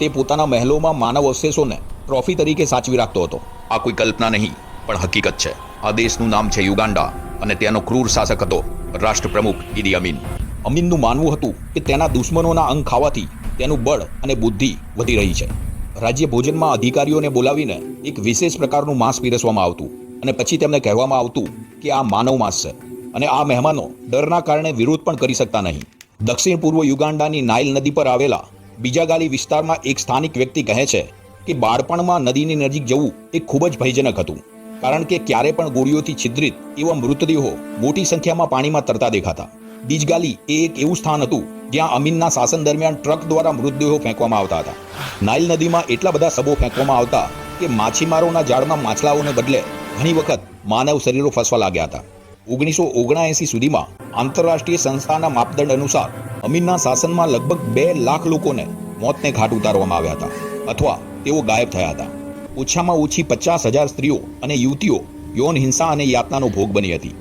તે પોતાના મહેલોમાં માનવ અવશેષોને ટ્રોફી તરીકે સાચવી રાખતો હતો. આ કોઈ કલ્પના નહીં પણ હકીકત છે. આ દેશનું નામ છે યુગાન્ડા અને તેનો ક્રૂર શાસક હતો રાષ્ટ્રપ્રમુખ ઇદી અમીન. અમીનનું માનવું હતું કે તેના દુશ્મનોના અંગ ખાવાથી તેનું બળ અને બુદ્ધિ વધી રહી છે. રાજ્ય ભોજનમાં અધિકારીઓને બોલાવીને એક વિશેષ પ્રકારનું માંસ પીરસવામાં આવતું અને પછી તેમને કહેવામાં આવતું કે આ માનવ માંસ છે અને આ મહેમાનો ડરના કારણે વિરોધ પણ કરી શકતા નહીં. દક્ષિણ પૂર્વ યુગાન્ડાની નાઇલ નદી પર આવેલા બીજાગાલી વિસ્તારમાં એક સ્થાનિક વ્યક્તિ કહે છે કે બાળપણમાં નદીની નજીક જવું એ ખૂબ જ ભયજનક હતું, કારણ કે ક્યારે પણ ગોળીઓથી છિદ્રિત એવા મૃતદેહો મોટી સંખ્યામાં પાણીમાં તરતા દેખાતા. બીજગાલી એ એક એવું સ્થાન હતું જ્યાં અમીનના શાસન દરમિયાન ટ્રક દ્વારા મૃતદેહો ફેંકવામાં આવતા હતા. નાઇલ નદીમાં એટલા બધા શબો ફેંકવામાં આવતા કે માછીમારોના જાળમાં માછલાઓને બદલે ઘણી વખત માનવ શરીરો ફસવા લાગ્યા હતા. 1979 સુધીમાં આંતરરાષ્ટ્રીય સંસ્થાના માપદંડ અનુસાર અમીનના શાસનમાં લગભગ 2 લાખ લોકોને મોતને ઘાટ ઉતારવામાં આવ્યા હતા અથવા તેઓ ગાયબ થયા હતા. ઓછામાં ઓછી 50,000 સ્ત્રીઓ અને યુવતીઓ યૌન હિંસા અને યાતનાનો ભોગ બની હતી.